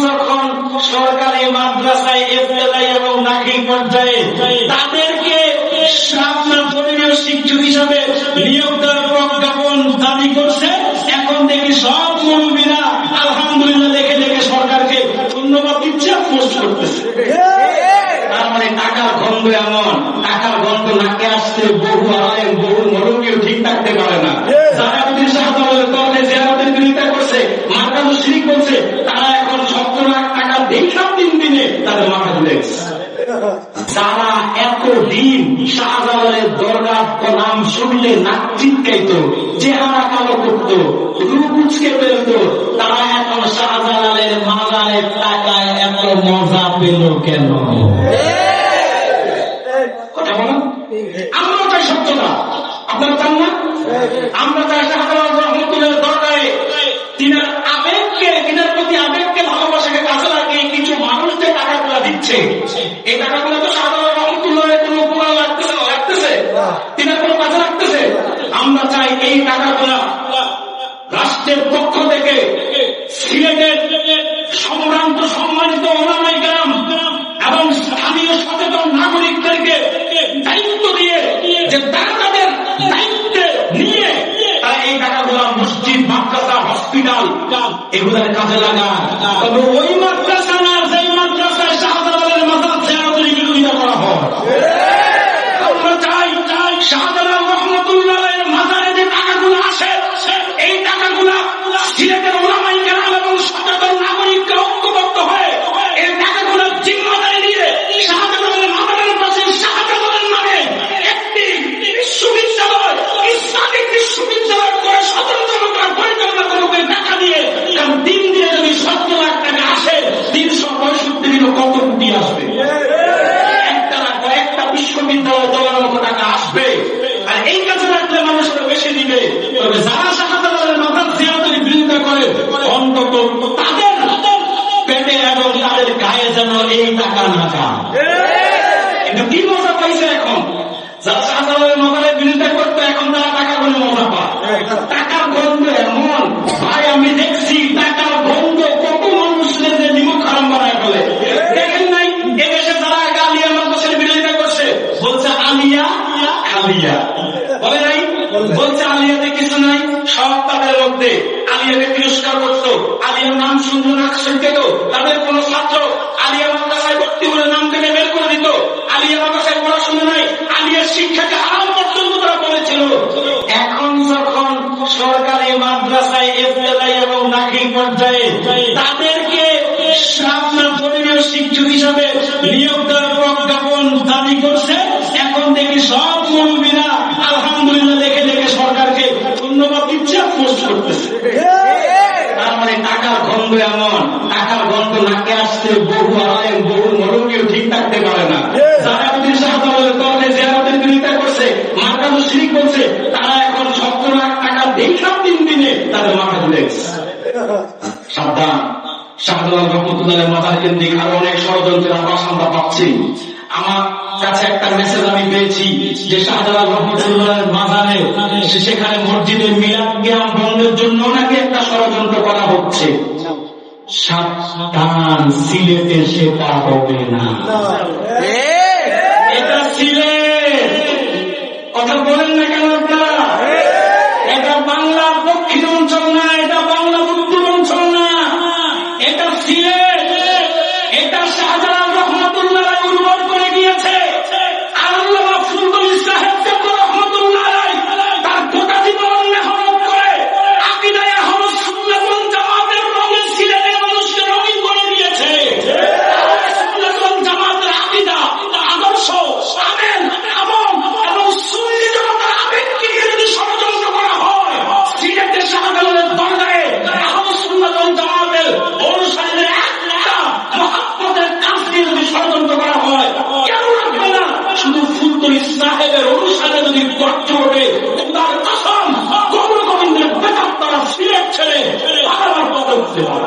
যখন সরকারি মাদ্রাসায় ইবতেদায়ী এবং দাখিল পর্যায়ে তাদেরকে আপনার ধর্মীয় শিক্ষক হিসাবে নিয়োগ দেওয়ার প্রজ্ঞাপন দাবি করছে, এখন দেখি সব মুরব্বীরা আলহামদুলিল্লাহ দেখে দেখে সরকারকে ধন্যবাদ দিচ্ছে, পোস্ট করতেছে। তার মানে টাকার গন্ধ এমন, টাকার গন্ধ নাকে আসছে বহু আলেম বহু মুরব্বীও ঠিক থাকতে পারে না। যারা জিয়ারতের বিরোধিতা করছে, মার্কাজ শিরিক করছে, তারা এখন 70 লাখ টাকা দেখাম দিন দিনে তাদের মাথা তুলে গেছে। যারা এতদিন শাহজালালের দরগার নাম শুনলে নাক চিৎকাইত, চেহারা কালো করত, রূপ উচকে ফেলত, তারা এখন শাহজালালের মাজারের টাকায় এত মজা পেল কেন? কথা বলেন। আমরা চাই সত্যতা, আপনারা চান না? আমরা চাই শাহজালাল রহমতুল্লাহর দরগায় তিনার আবেগকে, তিনার প্রতি আবেগকে ভালোবাসাকে কাজে লাগিয়ে কিছু মানুষ যে টাকাগুলা দিচ্ছে, এই টাকাগুলো তো শাহজালাল রহমতুল্লাহের কোনো উপকার লাগতেছে, তিনার কোনো কাজে লাগতেছে? আমরা চাই এই টাকাগুলা রাষ্ট্রের পক্ষ থেকে সিলেটের সম্ভ্রান্ত সম্মানিত ওলামায়ে কেরাম এবং স্থানীয় সচেতন নাগরিকদেরকে দায়িত্ব দিয়ে, যে তারা তাদের দায়িত্বে নিয়ে তারা এই টাকাগুলা মসজিদ, মাদ্রাসা, হসপিটাল এগুলার কাজে লাগায়। তবে ওই মাদ্রাসা না, যেই মাদ্রাসায় শাহজালালের মাজার জিয়ারতের বিরোধিতা করা হয়। আমরা চাই শাহজালাল রহমতুল্লাহের মাজারে যে টাকাগুলো আসে, এই টাকাগুলা সিলেটের ওলামায়ে কেরাম এবং সচেতন নাগরিককে ঐক্যবদ্ধ হয়ে এই টাকাগুলোর জিম্মাদারি নিয়ে শাহজালালের মাজারের পাশে শাহজালালের নামে একটি বিশ্ববিদ্যালয়, ইসলামিক বিশ্ববিদ্যালয় করে স্বতন্ত্রতার পরিচালনা করবে এই টাকা দিয়ে। কারণ দিন দিয়ে যদি 70 লাখ টাকা আসে, 365 দিন কত কোটি আসবে? একটা বিশ্ববিদ্যালয় দেওয়ার মতো টাকা আসবে। আর এই কাজে রাখলে মানুষ বেশি দিবে। তবে যারা শাহজালালের মাজার জিয়ারতের বিরোধিতা করে, অন্তত তাদের পেটে এবং তাদের গায়ে যেন এই টাকা না যায়। কিন্তু কি মজা পাইছে এখন? যারা শাহজালালের মাজারের বিরোধিতা করতো, এখন তারা টাকা বলে মজা পায়। টাকার গন্ধ এমন, ভাই আমি দেখছি টাকার গন্ধ কত মানুষের যে নিমক হারাম বানায় ফেলে। দেখেন নাই এদেশে যারা আলিয়া মাদ্রাসার বিরোধিতা করছে, বলছে আলিয়া খালিয়া, বলে নাই? বলছে আলিয়াতে কিছু নাই, সব তাদের মধ্যে। আলিয়াকে তিরস্কার করতো, আলিয়ার নাম শুনতো না শুনতো, তাদের কোন ছাত্র আলিয়া মাদ্রাসায় ভর্তি হলে নাম থেকে বের করে দিত। আলিয়া মাদ্রাসায় পড়াশোনা নাই, আলিয়ার শিক্ষাকে হারাম পর্যন্ত তারা বলেছিল। এখন যখন সরকারি মাদ্রাসায় ইবতেদায়ী এবং দাখিল পর্যায়ে তাদেরকে আপনার ধর্মীয় শিক্ষক হিসাবে নিয়োগ দেওয়ার প্রজ্ঞাপন দাবি করছে, এখন দেখি সব মুরব্বীরা আলহামদুলিল্লাহ দেখে দেখে সরকারকে ধন্যবাদ দিচ্ছে, পোস্ট করতেছে। তার মানে টাকার গন্ধ এমন, টাকার গন্ধ নাকে আসছে বহু আলেম বহু মুরব্বীও ঠিক থাকতে পারে না। যারা শাহজালালের জিয়ারতের বিরোধিতা করছে, মার্কাজ শিরিক করছে, তারা এখন 70 লাখ টাকা দেখাম দিন দিনে তাদের মাথা তুলে গেছে। সাবধান, শাহজালাল রহমতুল্লাহের মাথার কেন্দ্রিক আরো অনেক ষড়যন্ত্রের আভাস আমরা পাচ্ছি। আমার কাছে একটা মেসেজ আমি পেয়েছি যে শাহজালাল রহমতুল্লাহের মাজারে সেখানে মসজিদে মিলাদ কিয়াম বন্ধের জন্য নাকি একটা ষড়যন্ত্র করা হচ্ছে। সাবধান, সিলেটে সেটা হবে না। এটা সিলেট, কথা বলেন না কেন আপনারা? এটা বাংলার দক্ষিণ অঞ্চল না, এটা বাংলার উত্তর অঞ্চল না, এটা সিলেট। এটা শাহজালাল রহমতুল্লাহ উর্বর করে গিয়েছে। আল্লামা ফুলতুল সাহেব রহমতুল্লাহ তার গোটা জীবন মেহনত করে আকীদায়ে আহলে সুন্নাত ওয়াল জামাতের রঙে সিলেটের মানুষকে রঙিন করে দিয়েছে। সুন্নাত ওয়াল জামাতের আকীদা, আদর্শ, আমেল এবং সুন্নি জনতার আবেগকে যদি ষড়যন্ত্র করা হয়, সিলেটের শাহজালালের দরগায় আহলে সুন্নাত ওয়াল জামাতের অনুসারীদের একটা মহব্বতের কাজ দিয়ে যদি ষড়যন্ত্র করা হয়, কেন রাখবে না? শুধু ফুলতুল সাহেবের অনুসারে যদি গর্ত ওঠে, তার কসম গৌর গোবিন্দের বেতার তারা সিলেট ছেড়ে আবার পথে উঠতে পারে।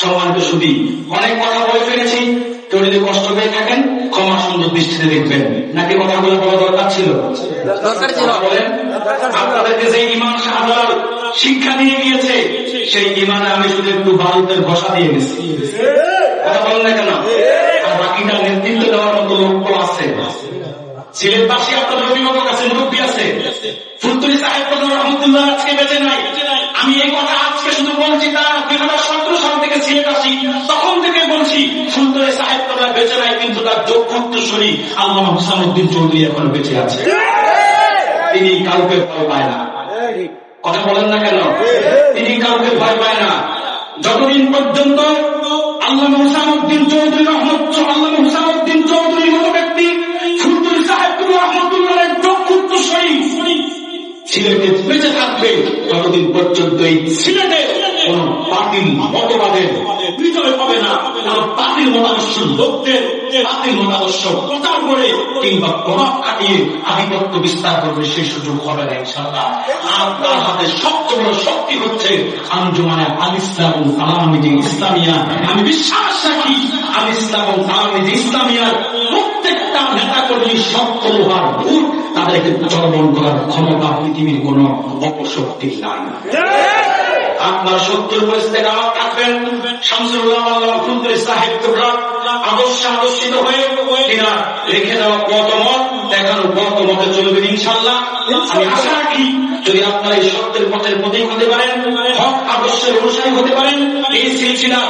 সম্মানিত সুধী, অনেক কথা বলে ফেলেছি। কেউ যদি কষ্ট পেয়ে থাকেন ক্ষমা সুন্দর দৃষ্টিতে দেখবেন, নাকি কথাগুলো বলা দরকার ছিল? বলেন, আপনাদেরকে যে ইমাম শাহজালাল শিক্ষা দিয়ে গিয়েছে, সেই ইমানে আমি শুধু একটু বারুদের ঘষা দিয়ে গেছি। কথা বলেন না কেন? আর বাকিটা নেতৃত্ব দেওয়ার মতো লোক আছে। সিলেটবাসী আপনাদের অভিভাবক আছে, মুরব্বী আছে। ফুলতুলি সাহেব রহমতুল্লাহ আজকে বেঁচে নাই। আমি এই কথা আজকে শুধু বলছি, তারা 2017 সাল থেকে সিলেট আসি, তখন থেকে বলছি ফুলতুলি সাহেব বেঁচে নাই, কিন্তু তার যোগ্য উত্তরসূরি আল্লামা হুসাইনুদ্দিন চৌধুরী এখন বেঁচে আছে। তিনি কাউকে ভয় পায় না। কথা বলেন না কেন? তিনি কাউকে ভয় পায় না। যতদিন পর্যন্ত আল্লামা হুসাইনুদ্দিন চৌধুরী আল্লামা হুসাইনুদ্দিন চৌধুরীর মতো ব্যক্তি ফুলতুলি সাহেব রহমতুল্লাহের যোগ্য উত্তরসূরি সিলেটে বেঁচে থাকবে, ততদিন পর্যন্ত এই সিলেটে কোন বাতিল মতবাদের বিজয় হবে না। কোন বাতিল মতাদর্শ লোকদের বাতিল মতাদর্শ প্রচার করে কিংবা প্রভাব খাটিয়ে আধিপত্য বিস্তার করবে সেই সুযোগ হবে না ইনশাআল্লাহ। আপনার হাতে সবচেয়ে বড় শক্তি হচ্ছে আঞ্জুমানে আল ইসলাম ও তালামিযে ইসলামিয়া। আমি বিশ্বাস রাখি আল ইসলাম ও তালামিযে ইসলামিয়ার প্রত্যেকটা নেতা কর্মী শক্ত লোহার ভূত, তাদেরকে চলন করার ক্ষমতা পৃথিবীর কোন অপশক্তি নাই। আপনার সত্যের পরিস্থিতি আমার থাকবেন। শামসুল্লাহ ফুলতুলি সাহেব আদর্শিত হয়ে এরা রেখে দেওয়া মতামত দেখানো মতামতে চলবেন ইনশাআল্লাহ। আমি আশা রাখি যদি আপনারা এই সত্যের পথের প্রতীক হতে পারেন, হক আদর্শের অনুসারী হতে পারেন, এই সিলসিলা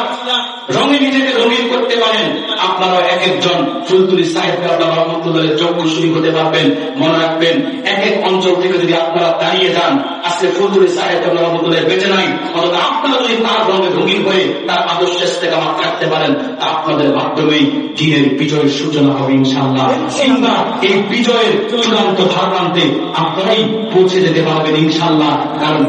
রঙে নিজেকে রঙিন করতে পারেন, আপনারা এক একজন ফুলতুলি সাহেব রহমতুল্লাহের যোগ্যসূরি হতে পারবেন। মনে রাখবেন, এক এক অঞ্চল থেকে যদি আপনারা দাঁড়িয়ে যান, আজকে ফুলতুলি সাহেব রহমতুল্লাহ বেঁচে নাই, অথবা আপনারা যদি তার রঙে রঙিন হয়ে তার আদর্শের থেকে আমার থাকতে পারেন, তা আপনাদের মাধ্যমেই দিনের বিজয়ের সূচনা হবে ইনশাআল্লাহ। কিংবা এই বিজয়ের চূড়ান্ত ভারপ্রান্তে আপনারাই পৌঁছে যেতে পারবেন ইনশাআল্লাহ। কারণ